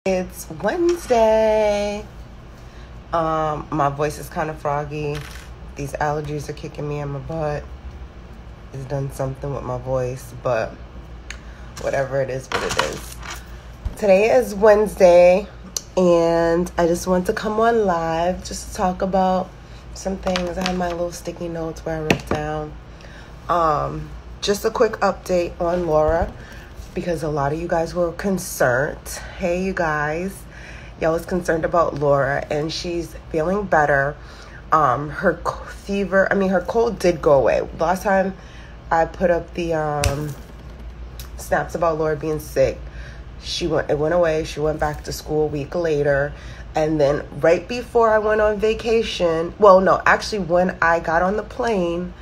It's Wednesday. My voice is kind of froggy. These allergies are kicking me in my butt. It's done something with my voice, but whatever it is, what it is. Today is Wednesday, and I just want to come on live just to talk about some things. I have my little sticky notes where I wrote down. Just a quick update on Laura, because a lot of you guys were concerned. Hey, you guys. Y'all was concerned about Laura, and she's feeling better. Her cold did go away. Last time I put up the snaps about Laura being sick, it went away. She went back to school a week later. And then right before I went on vacation, when I got on the plane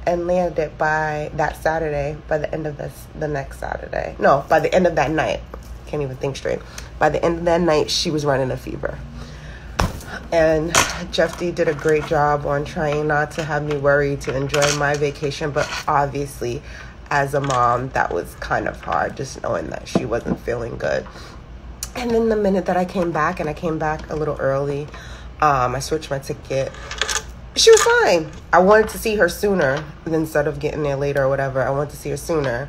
and landed by that Saturday, by the end of the next Saturday. No, by the end of that night. Can't even think straight. By the end of that night, she was running a fever. And Jephte did a great job on trying not to have me worry, to enjoy my vacation. But obviously, as a mom, that was kind of hard, just knowing that she wasn't feeling good. And then the minute that I came back, and I came back a little early, I switched my ticket. She was fine. I wanted to see her sooner instead of getting there later or whatever. I wanted to see her sooner.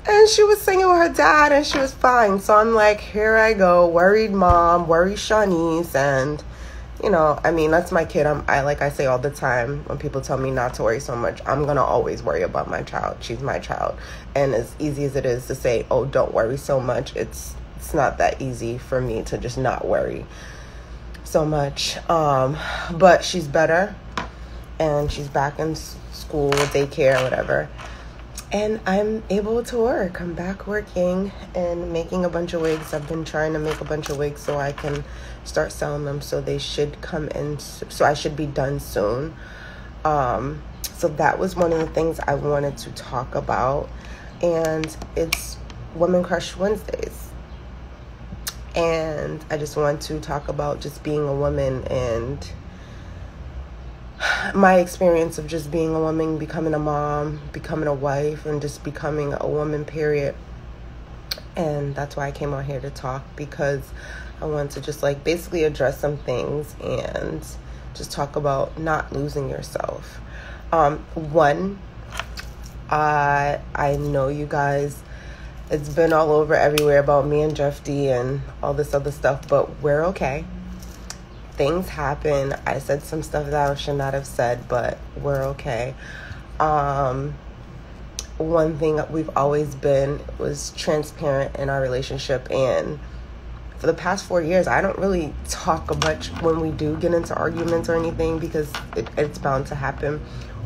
And she was singing with her dad, and she was fine. So I'm like, here I go, worried mom, worried Shawniece. And, that's my kid. Like I say all the time, when people tell me not to worry so much, I'm going to always worry about my child. She's my child. And as easy as it is to say, oh, don't worry so much, it's not that easy for me to just not worry so much. But she's better, and she's back in school, daycare, whatever, and I'm able to work. I'm back working and making a bunch of wigs. I've been trying to make a bunch of wigs so I can start selling them, so they should come in, so I should be done soon. So that was one of the things I wanted to talk about, and it's Women Crush Wednesdays. And I just want to talk about just being a woman and my experience of just being a woman, becoming a mom, becoming a wife, and just becoming a woman, period. And that's why I came on here to talk, because I want to just basically address some things and just talk about not losing yourself. One, I know you guys, it's been all over everywhere about me and Jephte and all this other stuff, but we're okay. Things happen. I said some stuff that I should not have said, but we're okay. One thing that we've always been was transparent in our relationship, and for the past 4 years, I don't really talk much when we do get into arguments or anything, because it's bound to happen.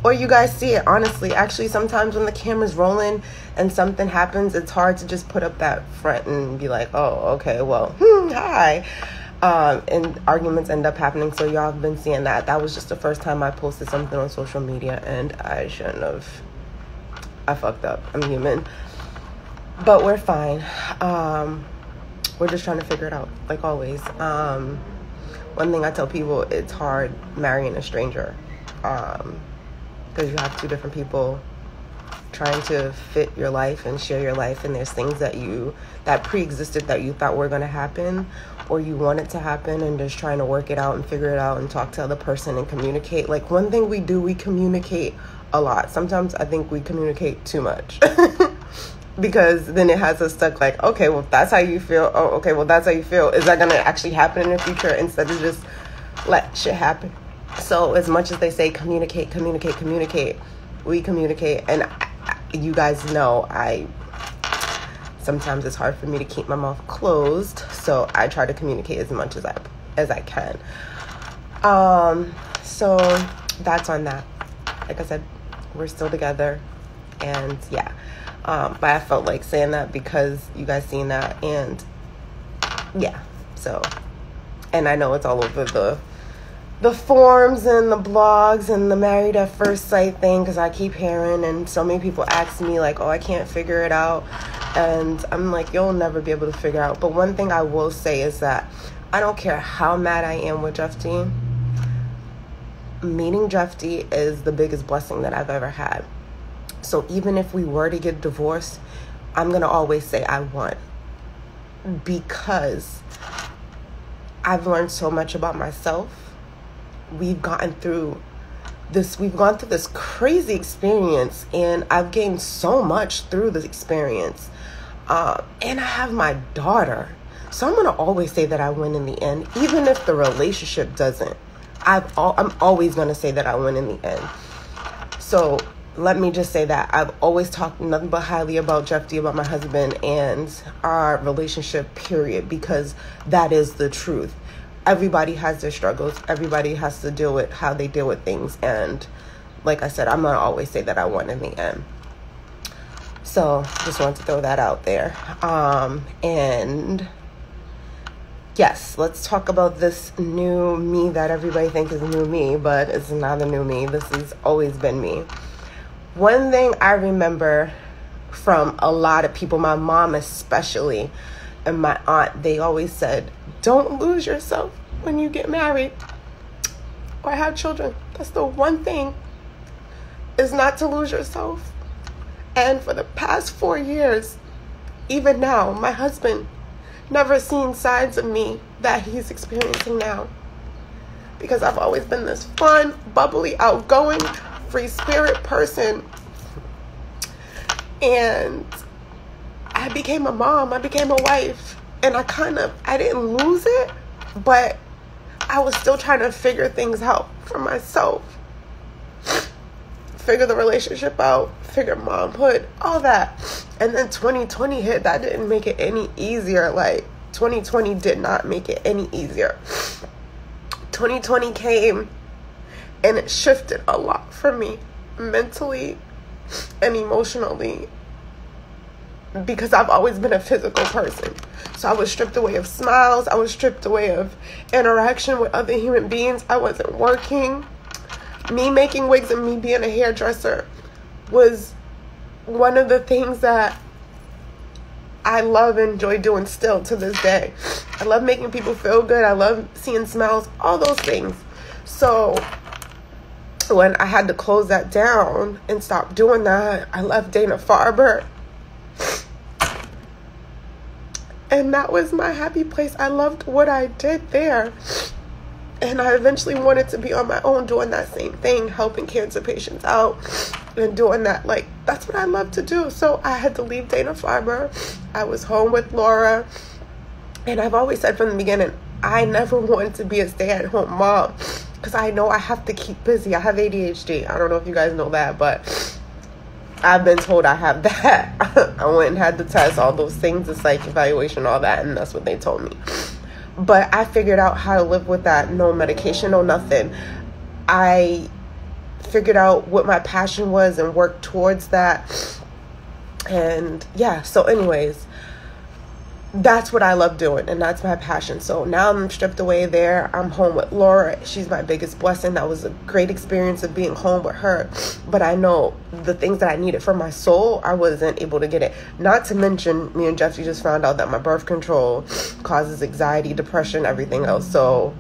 Or you guys see it, honestly. Actually, sometimes when the camera's rolling and something happens, it's hard to just put up that front and be like, oh, okay, well, hi. And arguments end up happening. So y'all have been seeing that. That was just the first time I posted something on social media, and I shouldn't have. I fucked up. I'm human. But we're fine. We're just trying to figure it out, like always. One thing I tell people, it's hard marrying a stranger. Because you have two different people trying to fit your life and share your life, and there's things that pre-existed that you thought were going to happen, or you want it to happen, and just trying to work it out and figure it out and talk to the other person and communicate. Like, one thing we do, we communicate a lot. Sometimes I think we communicate too much because then it has us stuck like, okay, well, if that's how you feel, oh, okay, well, that's how you feel. Is that going to actually happen in the future, instead of just let shit happen? So as much as they say communicate, we communicate. And you guys know, sometimes it's hard for me to keep my mouth closed. So I try to communicate as much as I can. So that's on that. Like I said, we're still together. And yeah. But I felt like saying that because you guys seen that. And yeah. So, and I know it's all over the forums and the blogs and the Married at First Sight thing, because I keep hearing, and so many people ask me like, oh, I can't figure it out. And I'm like, you'll never be able to figure out. But one thing I will say is that I don't care how mad I am with Jephte. Meeting Jephte is the biggest blessing that I've ever had. So even if we were to get divorced, I'm going to always say I won. because I've learned so much about myself. We've gone through this crazy experience, and I've gained so much through this experience. And I have my daughter. So I'm going to always say that I win in the end, even if the relationship doesn't. I'm always going to say that I win in the end. So let me just say that I've always talked nothing but highly about Jephte, about my husband, and our relationship, period, because that is the truth. Everybody has their struggles. Everybody has to deal with how they deal with things. And like I said, I'm going to always say that I won in the end. So just wanted to throw that out there. And yes, let's talk about this new me that everybody thinks is new me, but it's not a new me. This has always been me. One thing I remember from a lot of people, my mom especially, and my aunt, they always said, don't lose yourself when you get married or have children. That's the one thing, is not to lose yourself. And for the past 4 years, even now, my husband never seen sides of me that he's experiencing now. Because I've always been this fun, bubbly, outgoing, free spirit person. And I became a mom, I became a wife, and I didn't lose it, but I was still trying to figure things out for myself. Figure the relationship out, figure momhood, all that. And then 2020 hit. That didn't make it any easier. Like, 2020 did not make it any easier. 2020 came and it shifted a lot for me, mentally and emotionally, because I've always been a physical person. So I was stripped away of smiles. I was stripped away of interaction with other human beings. I wasn't working. Me making wigs and me being a hairdresser was one of the things that I love and enjoy doing still to this day. I love making people feel good. I love seeing smiles, all those things. So when I had to close that down and stop doing that, I left Dana-Farber. And that was my happy place. I loved what I did there. And I eventually wanted to be on my own doing that same thing, helping cancer patients out and doing that. Like, that's what I love to do. So I had to leave Dana-Farber. I was home with Laura. And I've always said from the beginning, I never wanted to be a stay-at-home mom because I know I have to keep busy. I have ADHD. I don't know if you guys know that, but I've been told I have that. I went and had the test, all those things, the psych evaluation, all that, and that's what they told me. But I figured out how to live with that. No medication, no nothing. I figured out what my passion was and worked towards that. And yeah, so anyways, that's what I love doing, and that's my passion. So now I'm stripped away there. I'm home with Laura. She's my biggest blessing. That was a great experience of being home with her. But I know the things that I needed for my soul, I wasn't able to get it. Not to mention, me and Jephte just found out that my birth control causes anxiety, depression, everything else. So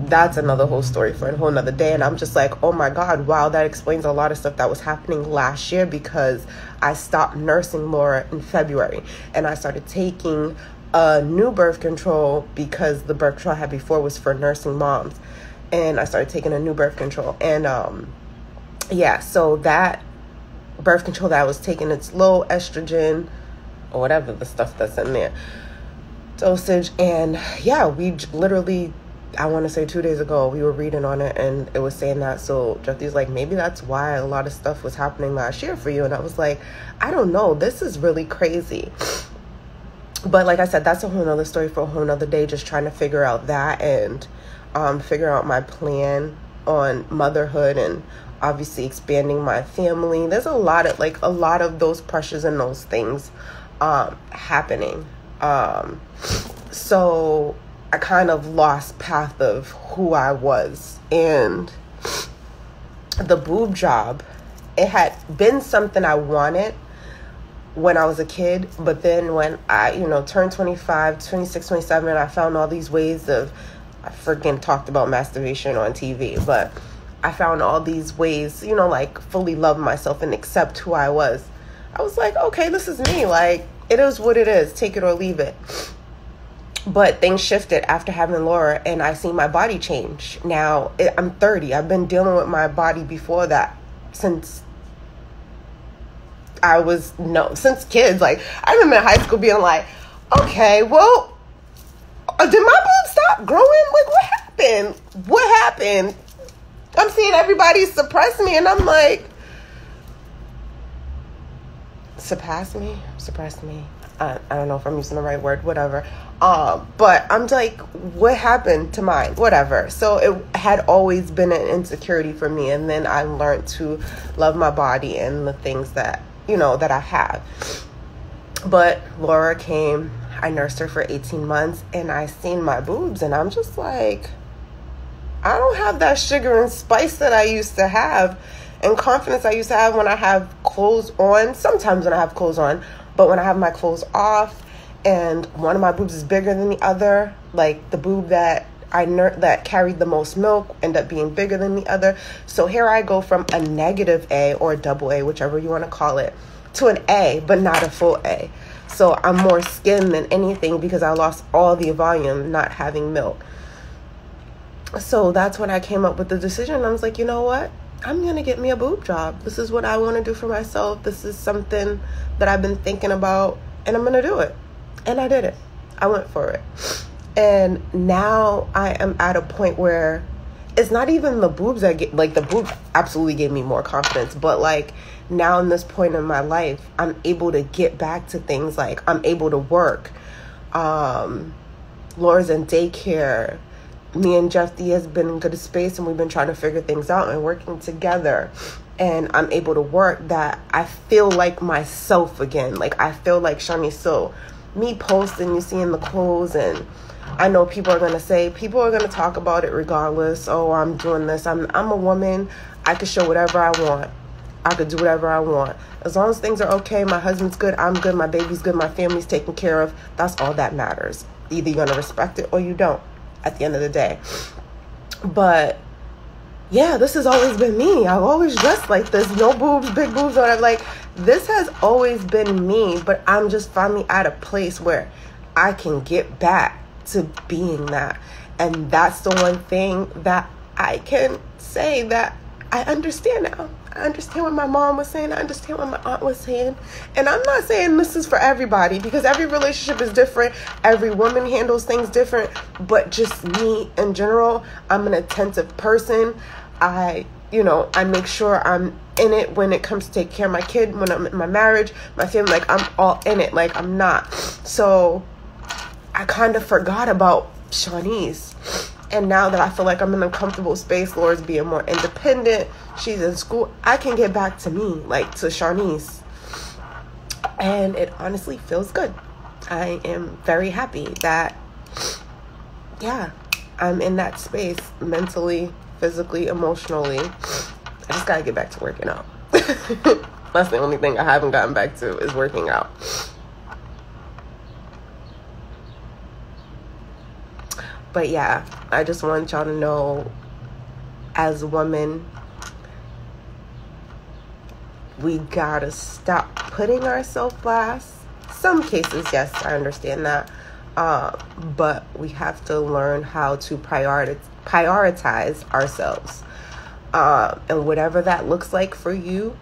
that's another whole story for a whole nother day. And I'm just like, oh my God, wow, that explains a lot of stuff that was happening last year, because I stopped nursing Laura in February and I started taking a new birth control because the birth control I had before was for nursing moms. And I started taking a new birth control. And yeah, so that birth control that I was taking, it's low estrogen or whatever the stuff that's in there, dosage. And yeah, we literally, I want to say 2 days ago, we were reading on it and it was saying that. So Jephte's like, maybe that's why a lot of stuff was happening last year for you. And I was like, I don't know. This is really crazy. But like I said, that's a whole nother story for a whole nother day, just trying to figure out that and figure out my plan on motherhood and obviously expanding my family. There's a lot of those pressures and those things happening. So I kind of lost path of who I was. And the boob job, it had been something I wanted when I was a kid, but then when I, turned 25, 26, 27, I found all these ways of, I freaking talked about masturbation on TV, but I found all these ways, like fully love myself and accept who I was. I was like, okay, this is me. Like, it is what it is. Take it or leave it. But things shifted after having Laura, and I see my body change. Now, I'm 30. I've been dealing with my body before that since since kids. Like, I remember in high school being like, okay, well, did my boobs stop growing? Like, what happened? What happened? I'm seeing everybody suppress me, and I'm like, suppress me? I don't know if I'm using the right word, whatever. But I'm like, what happened to mine? Whatever. So it had always been an insecurity for me. And then I learned to love my body and the things that, that I have. But Laura came, I nursed her for 18 months, and I seen my boobs, and I'm just like, I don't have that sugar and spice that I used to have and confidence I used to have when I have clothes on. Sometimes when I have clothes on, but when I have my clothes off and one of my boobs is bigger than the other, like the boob that that carried the most milk ended up being bigger than the other. So here I go from a negative A or a double A, whichever you want to call it, to an A, but not a full A. So I'm more skin than anything because I lost all the volume not having milk. So that's when I came up with the decision. I was like, you know what? I'm going to get me a boob job. This is what I want to do for myself. This is something that I've been thinking about, and I'm going to do it. And I did it. I went for it. And now I am at a point where it's not even the boobs that get, like the boobs absolutely gave me more confidence, but like now in this point in my life, I'm able to get back to things. Like I'm able to work. Laura's in daycare. Me and Jephte has been in good space, and we've been trying to figure things out and working together. And I'm able to work that I feel like myself again. Like I feel like Shawniece. So me posting, you seeing the clothes, and I know people are going to talk about it regardless. Oh, I'm doing this. I'm a woman. I can show whatever I want. I could do whatever I want. As long as things are okay, my husband's good, I'm good, my baby's good, my family's taken care of. That's all that matters. Either you're going to respect it or you don't at the end of the day. But yeah, this has always been me. I've always dressed like this. No boobs, big boobs, or whatever. Like, this has always been me, but I'm just finally at a place where I can get back to being that. And that's the one thing that I can say that I understand now. I understand what my mom was saying. I understand what my aunt was saying. And I'm not saying this is for everybody, because every relationship is different. Every woman handles things different. But just me in general, I'm an attentive person. I make sure I'm in it when it comes to take care of my kid, when I'm in my marriage, my family. Like, I'm all in it. Like, I'm not. So I kind of forgot about Shawniece. And now that I feel like I'm in a comfortable space, Laura's being more independent, she's in school, I can get back to me, like to Shawniece. And it honestly feels good. I am very happy that, yeah, I'm in that space mentally, physically, emotionally. I just gotta get back to working out. That's the only thing I haven't gotten back to, is working out. But yeah, I just want y'all to know, as women, we gotta stop putting ourselves last. Some cases, yes, I understand that. But we have to learn how to prioritize ourselves. And whatever that looks like for you,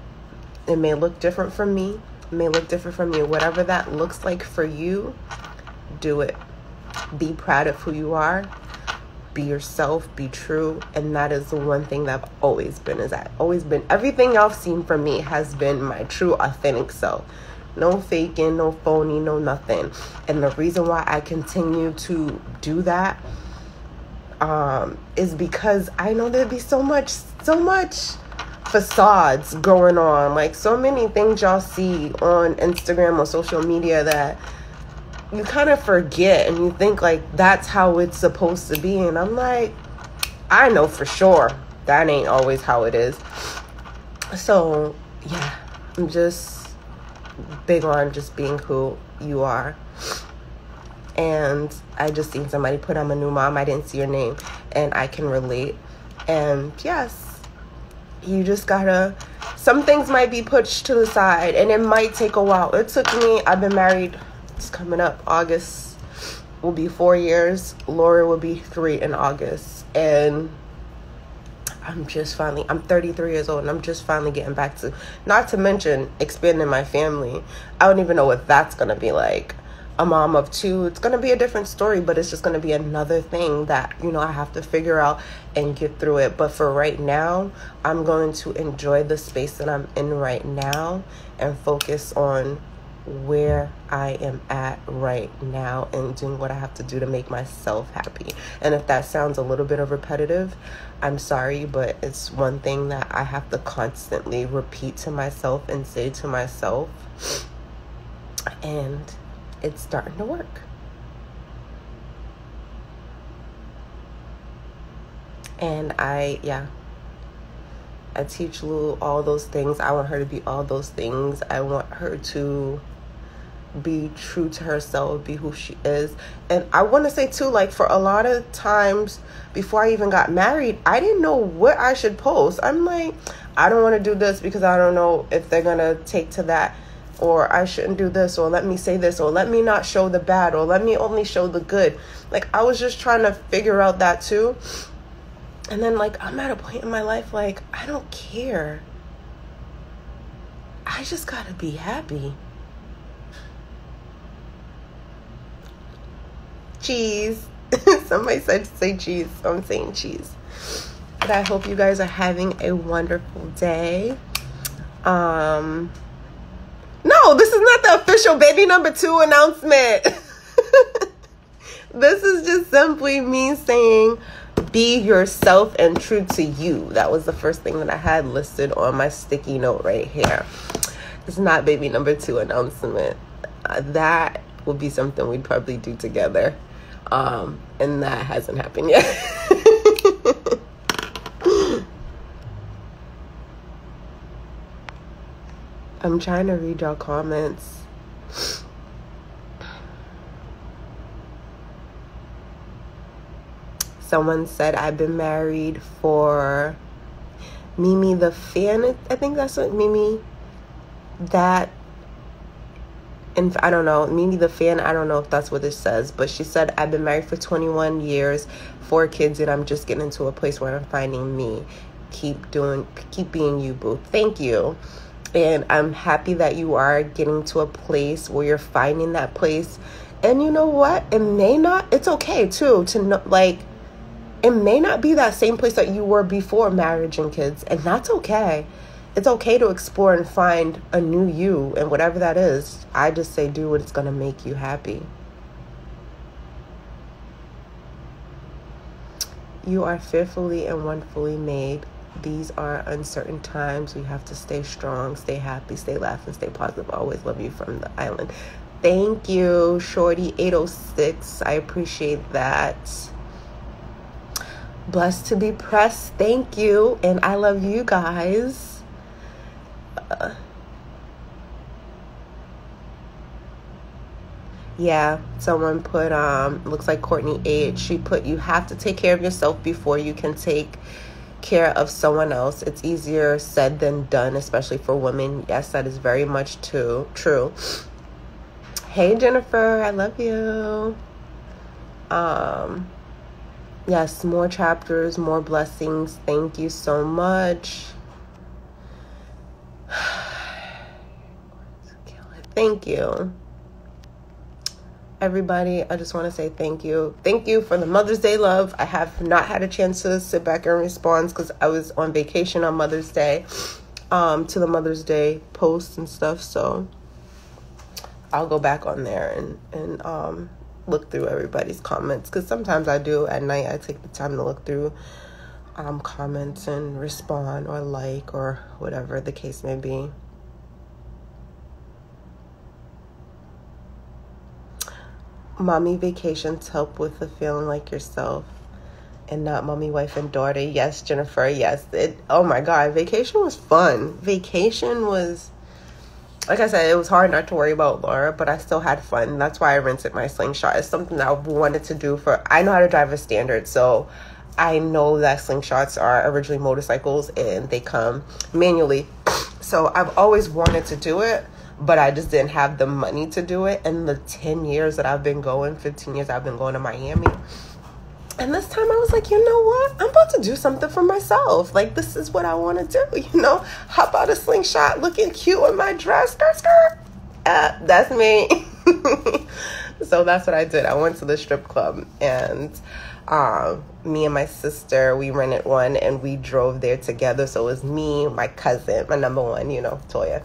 it may look different from me. It may look different from you. Whatever that looks like for you, do it. Be proud of who you are. Be yourself. Be true. And that is the one thing that I've always been. Everything y'all seen from me has been my true, authentic self. No faking, no phony, no nothing. And the reason why I continue to do that is because I know there'd be so much facades going on. Like, so many things y'all see on Instagram or social media that you kind of forget, and you think like that's how it's supposed to be. And I'm like, I know for sure that ain't always how it is. So yeah, I'm just big on just being who you are. And I just seen somebody put, I'm a new mom. I didn't see your name, and I can relate. And yes, you just gotta, some things might be pushed to the side, and it might take a while. It took me, I've been married, it's coming up August will be 4 years. Laura will be 3 in August. And I'm 33 years old, and I'm just finally getting back to, not to mention expanding my family. I don't even know what that's going to be like. A mom of 2, it's going to be a different story, but it's just going to be another thing that, I have to figure out and get through it. But for right now, I'm going to enjoy the space that I'm in right now and focus on where I am at right now and doing what I have to do to make myself happy. And if that sounds a little bit of repetitive, I'm sorry, but it's one thing that I have to constantly repeat to myself and say to myself, and it's starting to work. And I teach Lulu all those things. I want her to be all those things. I want her to be true to herself, be who she is. And I want to say too, like, for a lot of times before I even got married, I didn't know what I should post. I'm like, I don't want to do this because I don't know if they're gonna take to that, or I shouldn't do this, or let me say this, or let me not show the bad, or let me only show the good. Like, I was just trying to figure out that too. And then, like, I'm at a point in my life, like, I don't care. I just gotta be happy. Cheese. Somebody said to say cheese, so I'm saying cheese. But I hope you guys are having a wonderful day. No, this is not the official baby number 2 announcement. This is just simply me saying, be yourself and true to you. That was the first thing that I had listed on my sticky note right here. It's not baby number 2 announcement. That would be something we'd probably do together. And that hasn't happened yet. I'm trying to read y'all comments. Someone said, I've been married for Mimi the fan. I think that's what Mimi, that, and I don't know, Mimi the fan, I don't know if that's what it says, but she said, I've been married for 21 years, 4 kids, and I'm just getting into a place where I'm finding me. Keep being you, boo. Thank you. And I'm happy that you are getting to a place where you're finding that place. And you know what? It's okay too to know, like, it may not be that same place that you were before marriage and kids. And that's okay. It's okay to explore and find a new you, and whatever that is. I just say do what's going to make you happy. You are fearfully and wonderfully made. These are uncertain times. We have to stay strong, stay happy, stay laughing, stay positive. Always love you from the island. Thank you, Shorty 806. I appreciate that. Blessed to be pressed. Thank you. And I love you guys. Yeah, someone put, looks like Courtney H. She put, you have to take care of yourself before you can take care of someone else. It's easier said than done, especially for women. Yes, that is very much true. Hey, Jennifer, I love you. Yes, more chapters, more blessings. Thank you so much. Thank you. Everybody, I just want to say thank you. Thank you for the Mother's Day love. I have not had a chance to sit back and respond because I was on vacation on Mother's Day, to the Mother's Day posts and stuff. So I'll go back on there and look through everybody's comments, because sometimes I do at night. I take the time to look through comments and respond or like or whatever the case may be. Mommy vacations help with the feeling like yourself and not mommy, wife, and daughter. Yes, Jennifer, yes. Oh my God, vacation was fun. Vacation was, like I said, it was hard not to worry about Laura, but I still had fun. That's why I rented my slingshot. It's something that I wanted to do I know how to drive a standard, so I know that slingshots are originally motorcycles and they come manually. So I've always wanted to do it, but I just didn't have the money to do it. And the 10 years that I've been going, 15 years I've been going to Miami. And this time I was like, you know what? I'm about to do something for myself. Like, this is what I want to do, you know? Hop out a slingshot, looking cute in my dress, skirt. That's me. So that's what I did. I went to the strip club, and me and my sister, we rented one, and we drove there together. So it was me, my cousin, my number one, you know, Toya,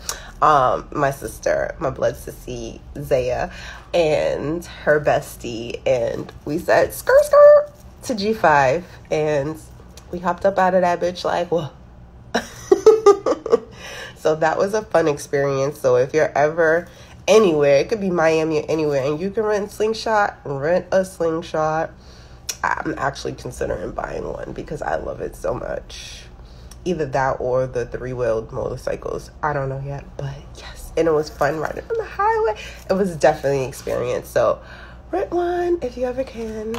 my sister, my blood sissy, Zaya, and her bestie. And we said, skirt, to G5. And we hopped up out of that bitch like, whoa. So that was a fun experience. So if you're ever anywhere, it could be Miami or anywhere, and you can rent a slingshot. I'm actually considering buying one because I love it so much. Either that or the 3-wheeled motorcycles. I don't know yet, but yes. And it was fun riding on the highway. It was definitely an experience. So rent one if you ever can.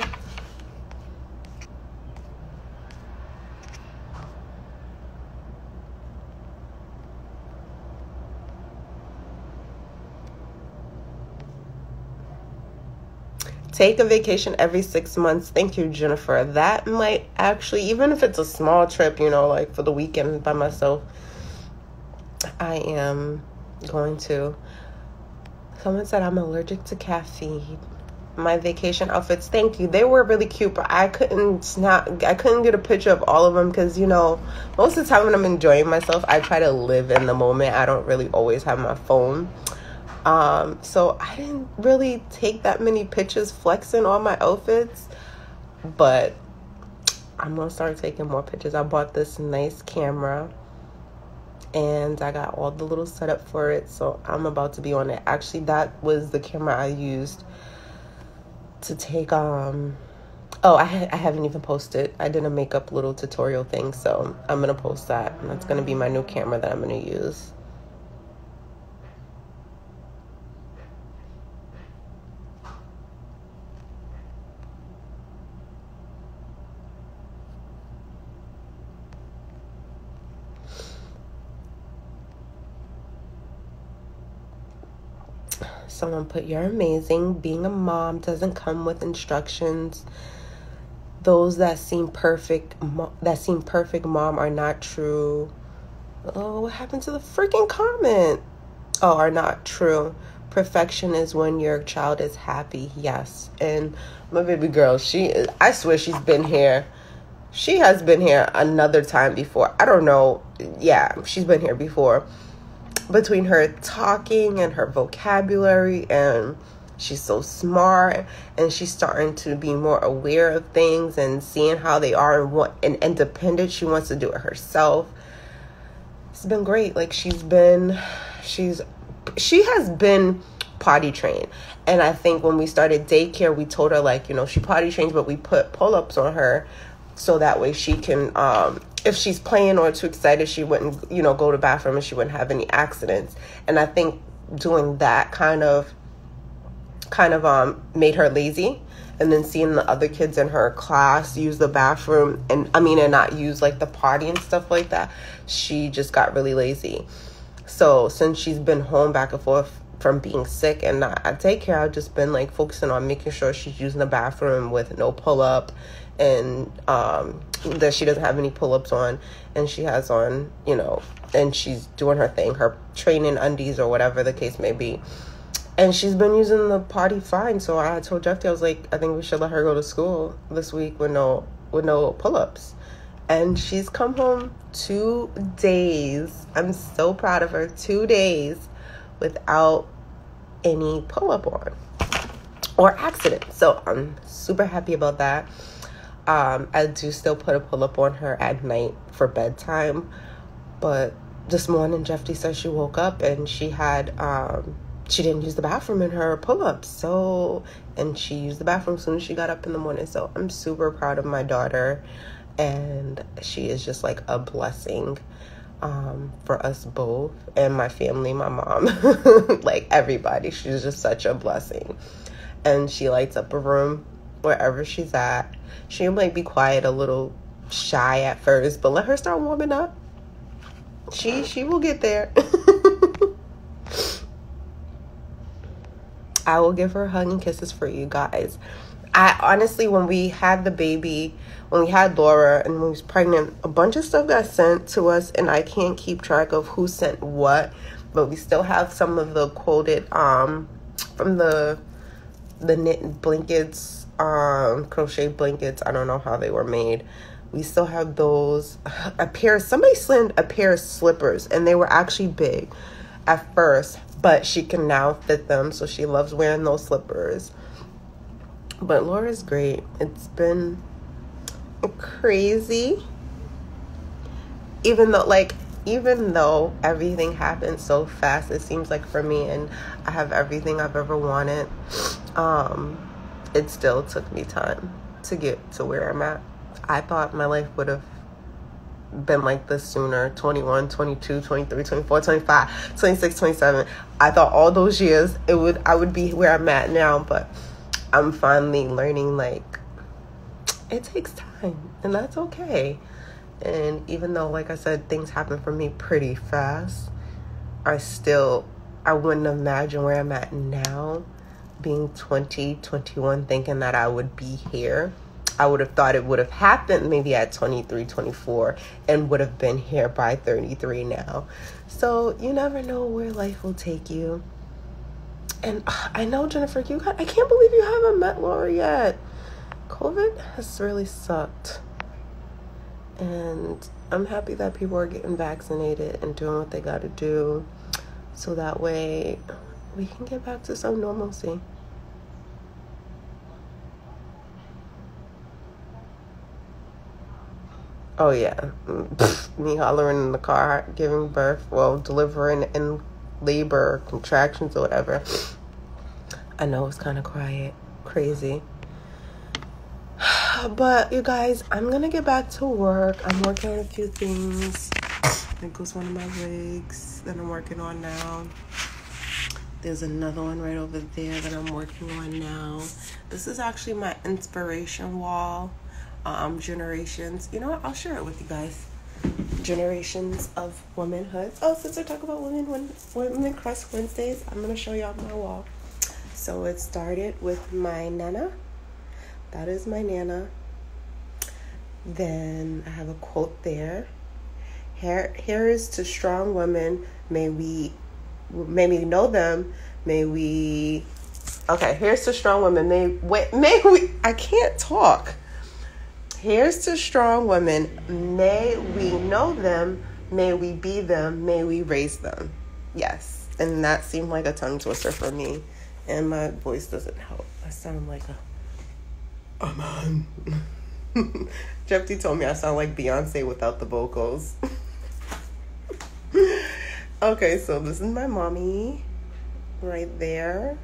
Take a vacation every 6 months. Thank you, Jennifer. That might actually, even if it's a small trip, you know, like for the weekend by myself, I am going to. Someone said I'm allergic to caffeine. My vacation outfits, thank you. They were really cute, but I couldn't get a picture of all of them because, you know, most of the time when I'm enjoying myself, I try to live in the moment. I don't really always have my phone. So I didn't really take that many pictures flexing on my outfits, but I'm going to start taking more pictures. I bought this nice camera and I got all the little setup for it. So I'm about to be on it. Actually, that was the camera I used to take, I haven't even posted. I did a makeup little tutorial thing. So I'm going to post that, and that's going to be my new camera that I'm going to use. Someone put, you're amazing. Being a mom doesn't come with instructions. Those that seem perfect mom are not true. Oh, what happened to the freaking comment? Oh, are not true. Perfection is when your child is happy. Yes. And my baby girl, I swear she's been here. She has been here another time before. I don't know. Yeah, she's been here before. Between her talking and her vocabulary, and she's so smart, and she's starting to be more aware of things and seeing how they are and independent. She wants to do it herself. It's been great. Like, she has been potty trained. And I think when we started daycare, we told her, like, you know, she potty trains, but we put pull-ups on her so that way she can, if she's playing or too excited, she wouldn't, you know, go to the bathroom and she wouldn't have any accidents. And I think doing that kind of made her lazy. And then seeing the other kids in her class use the bathroom and not use like the potty and stuff like that, she just got really lazy. So since she's been home back and forth from being sick and not at daycare, I've just been like focusing on making sure she's using the bathroom with no pull-up, and that she doesn't have any pull-ups on, and she has on, you know, and she's doing her thing, her training undies or whatever the case may be. And she's been using the potty fine. So I told Jephte, I was like, I think we should let her go to school this week with no pull-ups. And she's come home 2 days. I'm so proud of her. 2 days without any pull-up on or accident. So I'm super happy about that. I do still put a pull-up on her at night for bedtime. But this morning, Jephte said she woke up and she had... she didn't use the bathroom in her pull-ups. And she used the bathroom as soon as she got up in the morning. So I'm super proud of my daughter. And she is just like a blessing for us both and my family, my mom, like everybody. She's just such a blessing. And she lights up a room wherever she's at. She might be quiet, a little shy at first, but let her start warming up. She will get there. I will give her a hug and kisses for you guys. I honestly, when we had the baby, when we had Laura and when we was pregnant, a bunch of stuff got sent to us, and I can't keep track of who sent what, but we still have some of the quoted from the knit blankets, crochet blankets. I don't know how they were made. We still have those. Somebody sent a pair of slippers, and they were actually big at first, but she can now fit them, so she loves wearing those slippers. But Laura's great. It's been crazy. Even though everything happened so fast, it seems like for me, and I have everything I've ever wanted, it still took me time to get to where I'm at. I thought my life would have been like this sooner. 21, 22, 23, 24, 25, 26, 27. I thought all those years I would be where I'm at now, but I'm finally learning, like, it takes time, and that's okay. And even though, like I said, things happen for me pretty fast, I wouldn't imagine where I'm at now, being 20, 21, thinking that I would be here. I would have thought it would have happened maybe at 23, 24, and would have been here by 33 now. So you never know where life will take you. And I know, Jennifer, I can't believe you haven't met Laura yet. COVID has really sucked. And I'm happy that people are getting vaccinated and doing what they got to do, so that way we can get back to some normalcy. Oh, yeah. Me hollering in the car, giving birth, delivering in labor, contractions or whatever. I know it's kind of crazy. But you guys, I'm gonna get back to work. I'm working on a few things. There goes one of my wigs that I'm working on now. There's another one right over there that I'm working on now. This is actually my inspiration wall. Generations. You know what? I'll share it with you guys. Generations of womanhood. Oh, since I talk about Women Crush Wednesdays, I'm going to show y'all my wall. So it started with my Nana. That is my Nana. Then I have a quote there. Here is to strong women. May we know them. Okay, here's to strong women. May we, I can't talk. Here's to strong women. May we know them. May we be them. May we raise them. Yes. And that seemed like a tongue twister for me. And my voice doesn't help. I sound like a man. Jephte told me I sound like Beyonce without the vocals. Okay, so this is my mommy right there.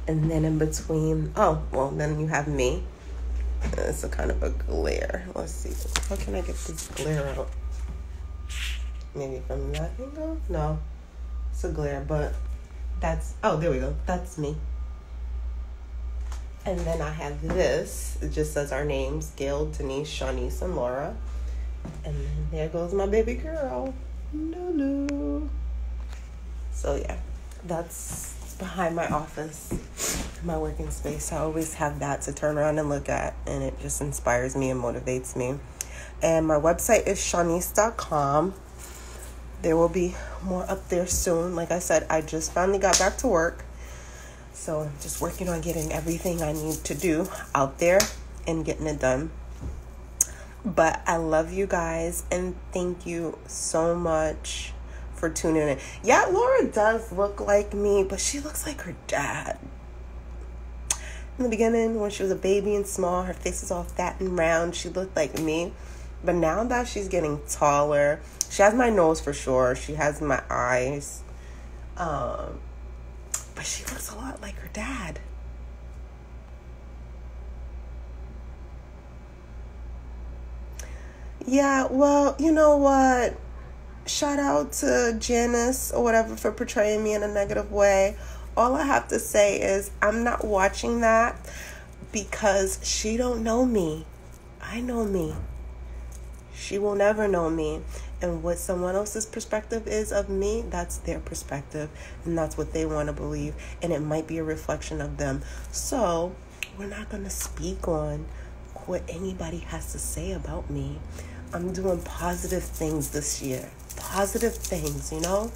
And then in between, then you have me. It's a kind of a glare. Let's see. How can I get this glare out? Maybe from that angle? No. It's a glare, but there we go. That's me. And then I have this. It just says our names. Gail, Denise, Shawniece, and Laura. And then there goes my baby girl. Lulu. So yeah, that's behind my office, my working space. I always have that to turn around and look at, and it just inspires me and motivates me. And my website is Shawniece.com. There will be more up there soon. Like I said, I just finally got back to work, so I'm just working on getting everything I need to do out there and getting it done. But I love you guys, and thank you so much for tuning in. Yeah, Laura does look like me, but she looks like her dad. In the beginning, when she was a baby and small, her face was all fat and round. She looked like me. But now that she's getting taller, she has my nose for sure. She has my eyes. But she looks a lot like her dad. Yeah, well, you know what? Shout out to Janice or whatever for portraying me in a negative way. All I have to say is I'm not watching that because she don't know me. I know me. She will never know me. And what someone else's perspective is of me, that's their perspective. And that's what they want to believe. And it might be a reflection of them. So we're not going to speak on what anybody has to say about me. I'm doing positive things this year. Positive things, you know?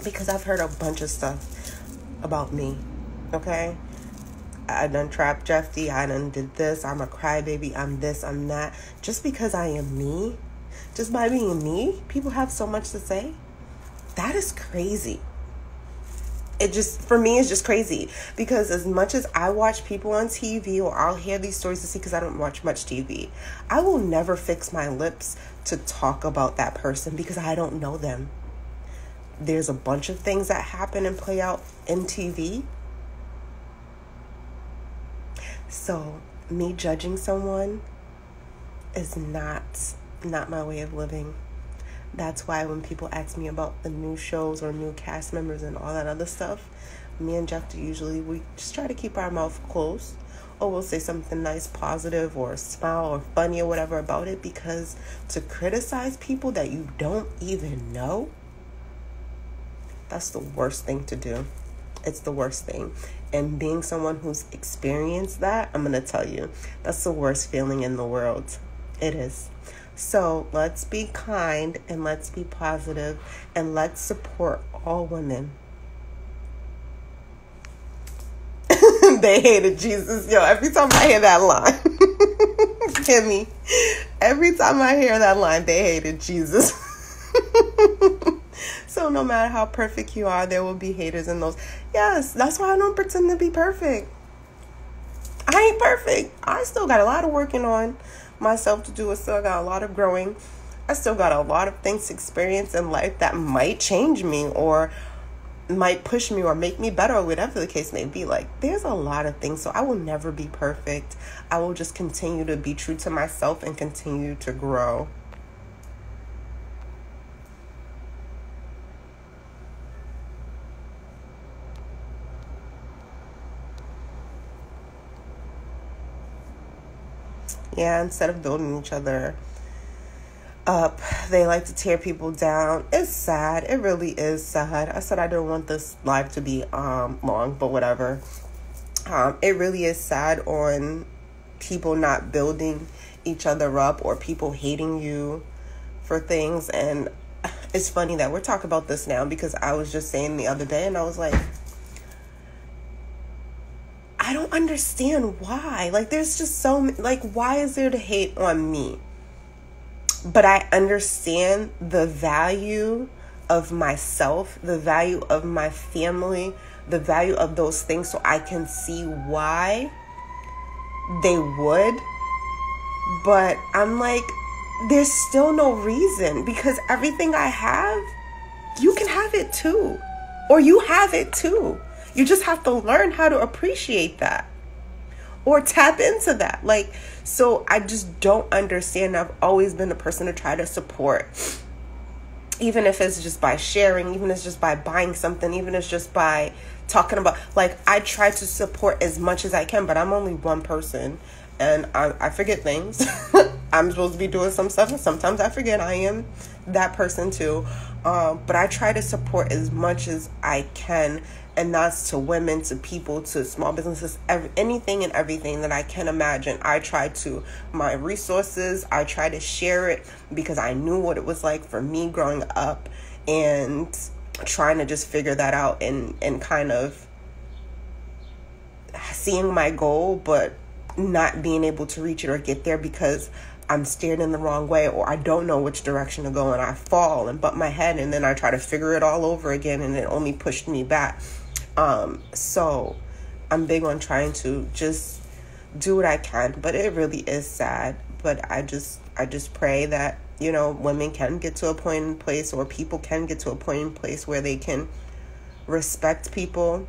Because I've heard a bunch of stuff about me. Okay? I done trapped Jephte. I done did this. I'm a crybaby. I'm this. I'm that. Just because I am me, just by being me, people have so much to say. That is crazy. It just, for me, it's just crazy. Because as much as I watch people on TV, or I'll hear these stories to see, because I don't watch much TV, I will never fix my lips to talk about that person because I don't know them. There's a bunch of things that happen and play out in TV. So me judging someone is not my way of living. That's why when people ask me about the new shows or new cast members and all that other stuff, me and Jephte usually, we just try to keep our mouth closed, or we'll say something nice, positive, or smile or funny or whatever about it, because to criticize people that you don't even know, that's the worst thing to do. It's the worst thing. And being someone who's experienced that, I'm going to tell you, that's the worst feeling in the world. It is. So let's be kind and let's be positive and let's support all women. They hated Jesus. Yo, every time I hear that line, hear me. Every time I hear that line, they hated Jesus. So no matter how perfect you are, there will be haters in those. Yes, that's why I don't pretend to be perfect. I ain't perfect. I still got a lot of working on myself to do. I still got a lot of growing. I still got a lot of things to experience in life that might change me or might push me or make me better, or whatever the case may be. Like, there's a lot of things. So I will never be perfect. I will just continue to be true to myself and continue to grow. Yeah, instead of building each other up, they like to tear people down. It's sad. It really is sad. I said I don't want this live to be long, but whatever. It really is sad on people not building each other up, or people hating you for things. And it's funny that we're talking about this now, because I was just saying the other day, and I was like, I don't understand why. Like, there's just so, like, why is there to hate on me? But I understand the value of myself, the value of my family, the value of those things, so I can see why they would. But I'm like, there's still no reason, because everything I have, you can have it too. Or you have it too. You just have to learn how to appreciate that or tap into that. Like, so I just don't understand. I've always been a person to try to support, even if it's just by sharing, even if it's just by buying something, even if it's just by talking about, like, I try to support as much as I can, but I'm only one person and I forget things. I'm supposed to be doing some stuff, and sometimes I forget I am that person too. But I try to support as much as I can. And that's to women, to people, to small businesses, anything and everything that I can imagine. I try to, my resources, I try to share it, because I knew what it was like for me growing up and trying to just figure that out and kind of seeing my goal, but not being able to reach it or get there because I'm steered in the wrong way, or I don't know which direction to go, and I fall and butt my head, and then I try to figure it all over again, and it only pushed me back. So I'm big on trying to just do what I can, but it really is sad. But I just pray that, you know, women can get to a point in place, or people can get to a point in place where they can respect people,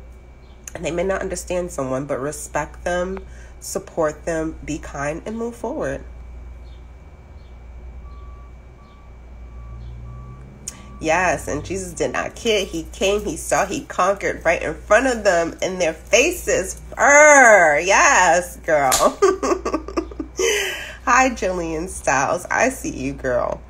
and they may not understand someone, but respect them, support them, be kind, and move forward. Yes, and Jesus did not kid. He came, he saw, he conquered right in front of them in their faces. Yes, girl. Hi, Jillian Styles. I see you, girl.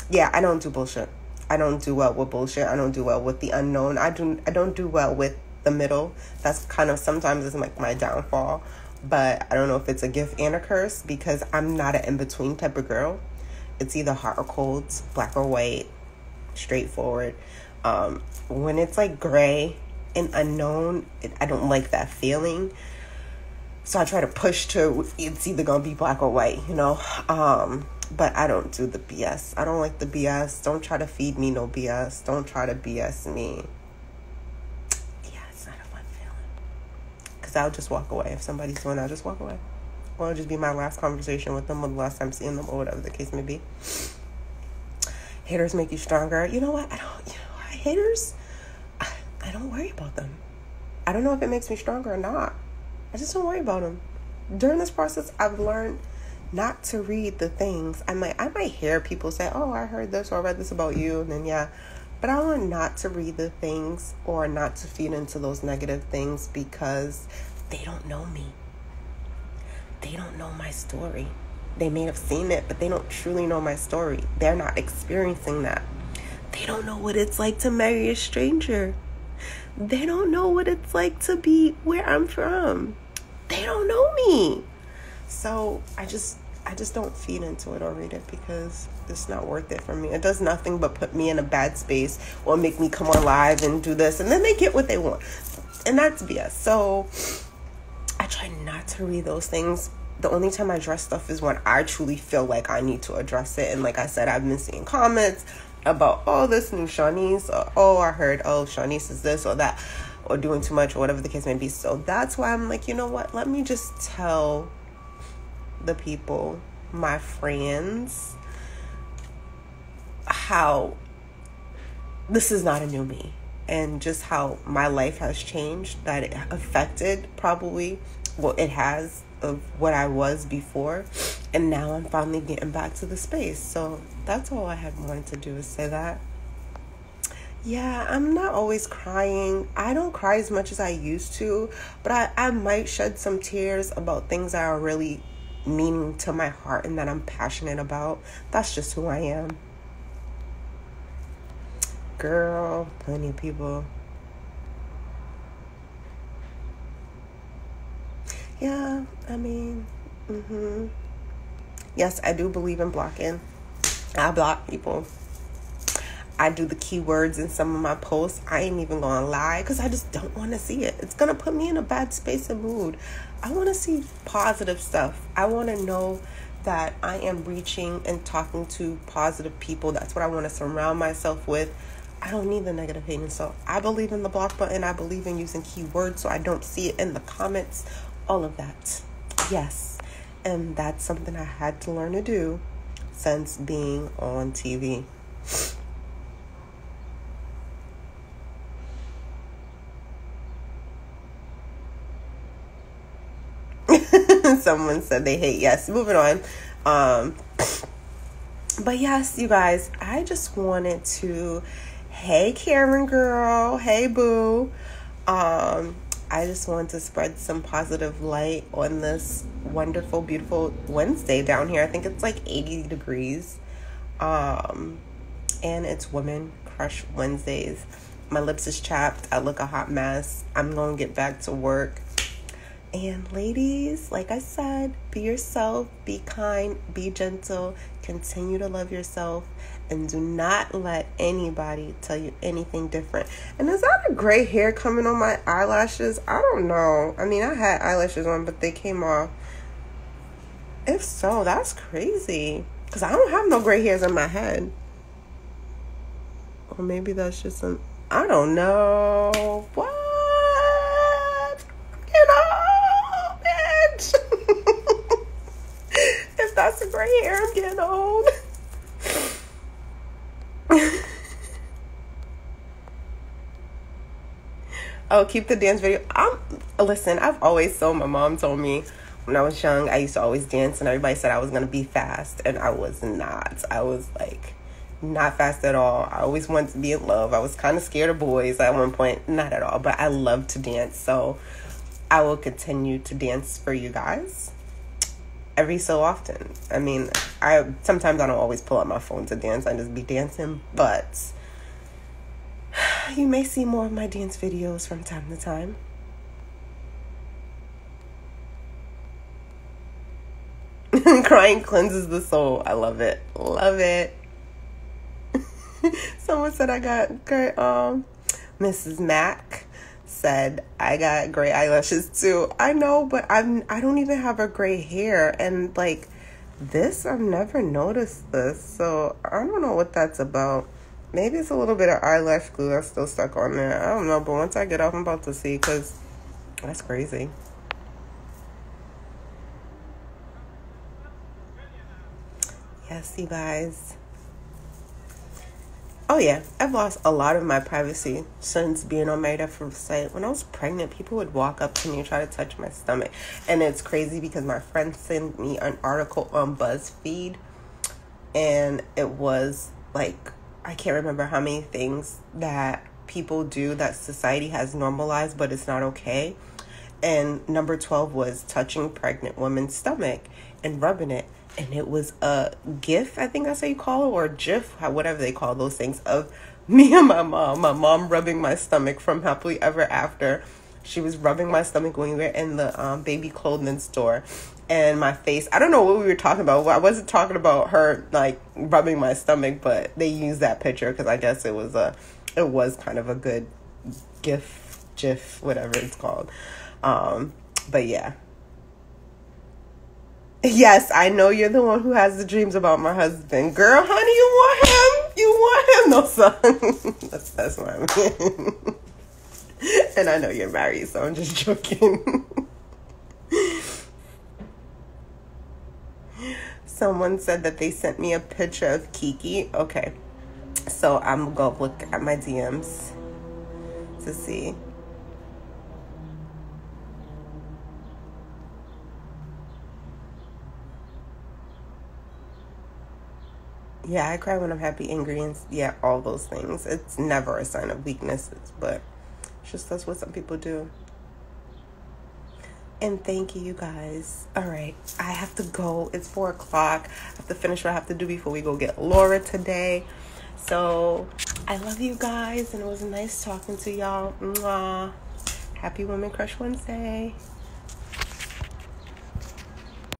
Yeah, I don't do bullshit. I don't do well with bullshit. I don't do well with the unknown. I don't do well with the middle. That's kind of sometimes it's like my downfall. But I don't know if it's a gift and a curse because I'm not an in-between type of girl. It's either hot or cold, black or white, straightforward. When it's like gray and unknown, I don't like that feeling. So I try to push to it's either going to be black or white, you know. But I don't do the BS. I don't like the BS. Don't try to feed me no BS. Don't try to BS me. Yeah, it's not a fun feeling. Because I'll just walk away. If somebody's doing it, I'll just walk away. Or it'll just be my last conversation with them or the last time seeing them or whatever the case may be. Haters make you stronger. You know what? Haters, I don't worry about them. I don't know if it makes me stronger or not. I just don't worry about them. During this process, I've learned not to read the things. I might hear people say, oh, I heard this or I read this about you, and then yeah. But I learned not to read the things or not to feed into those negative things because they don't know me. They don't know my story. They may have seen it, but they don't truly know my story. They're not experiencing that. They don't know what it's like to marry a stranger. They don't know what it's like to be where I'm from. They don't know me. So I just don't feed into it or read it because it's not worth it for me. It does nothing but put me in a bad space or make me come on live and do this. And then they get what they want. And that's BS. So I try not to read those things. The only time I address stuff is when I truly feel like I need to address it. And like I said, I've been seeing comments about, oh, this new Shawniece, or, oh, I heard, oh, Shawniece is this or that, or doing too much, or whatever the case may be. So that's why I'm like, you know what? Let me just tell the people, my friends, how this is not a new me. And just how my life has changed, that it affected probably, well, it has, of what I was before. And now I'm finally getting back to the space. So that's all I had wanted to do is say that. Yeah, I'm not always crying. I don't cry as much as I used to. But I might shed some tears about things that are really meaning to my heart and that I'm passionate about. That's just who I am. Girl, plenty of people. Yeah, I mean, yes, I do believe in blocking. I block people. I do the keywords in some of my posts. I ain't even gonna lie because I just don't want to see it. It's gonna put me in a bad space and mood. I want to see positive stuff. I want to know that I am reaching and talking to positive people. That's what I want to surround myself with. I don't need the negative hating. So I believe in the block button. I believe in using keywords so I don't see it in the comments. All of that. Yes. And that's something I had to learn to do since being on TV. Someone said they hate. Yes. Moving on. But yes, you guys, I just wanted to, hey, Karen girl. Hey, boo. I just want to spread some positive light on this wonderful, beautiful Wednesday down here. I think it's like 80 degrees. And it's Women Crush Wednesdays. My lips is chapped. I look a hot mess. I'm going to get back to work. And ladies, like I said, be yourself, be kind, be gentle, continue to love yourself, and do not let anybody tell you anything different. And is that a gray hair coming on my eyelashes? I don't know. I mean, I had eyelashes on, but they came off. If so, that's crazy. Because I don't have no gray hairs in my head. Or maybe that's just some, I don't know. What? You know, bitch. If that's a gray hair, I'm getting old. Oh, keep the dance video. Listen, I've always, so my mom told me when I was young, I used to always dance and everybody said I was going to be fast, and I was not. I was like not fast at all. I always wanted to be in love. I was kind of scared of boys at one point. Not at all, but I love to dance. So I will continue to dance for you guys. every so often. I mean, sometimes I don't always pull out my phone to dance. I just be dancing, but you may see more of my dance videos from time to time. Crying cleanses the soul. I love it. Love it. Someone said I got great. Mrs. Mac said I got gray eyelashes too. I know, but I don't even have a gray hair, and like this, I've never noticed this, so I don't know what that's about. Maybe it's a little bit of eyelash glue that's still stuck on there. I don't know, but once I get off, I'm about to see, because that's crazy. Yes, you guys. Oh yeah, I've lost a lot of my privacy since being on my Jephte site. When I was pregnant, people would walk up to me and try to touch my stomach. And it's crazy because my friend sent me an article on BuzzFeed, and it was like, I can't remember how many things that people do that society has normalized, but it's not okay. And number 12 was touching pregnant women's stomach and rubbing it. And it was a GIF, I think that's how you call it, or GIF, whatever they call those things, of me and my mom rubbing my stomach from Happily Ever After. She was rubbing my stomach when we were in the baby clothing store, and my face, I don't know what we were talking about. I wasn't talking about her like rubbing my stomach, but they used that picture because I guess it was kind of a good GIF, whatever it's called. But yeah. Yes, I know you're the one who has the dreams about my husband. Girl, honey, you want him? You want him? No, son. That's what I mean. And I know you're married, so I'm just joking. Someone said that they sent me a picture of Kiki. Okay, so I'm going to look at my DMs to see. Yeah, I cry when I'm happy, angry, and yeah, all those things. It's never a sign of weaknesses, but it's just that's what some people do. And thank you guys. All right, I have to go. It's 4 o'clock. I have to finish what I have to do before we go get Laura today. So I love you guys, and it was nice talking to y'all. Mwah. Happy Women Crush Wednesday.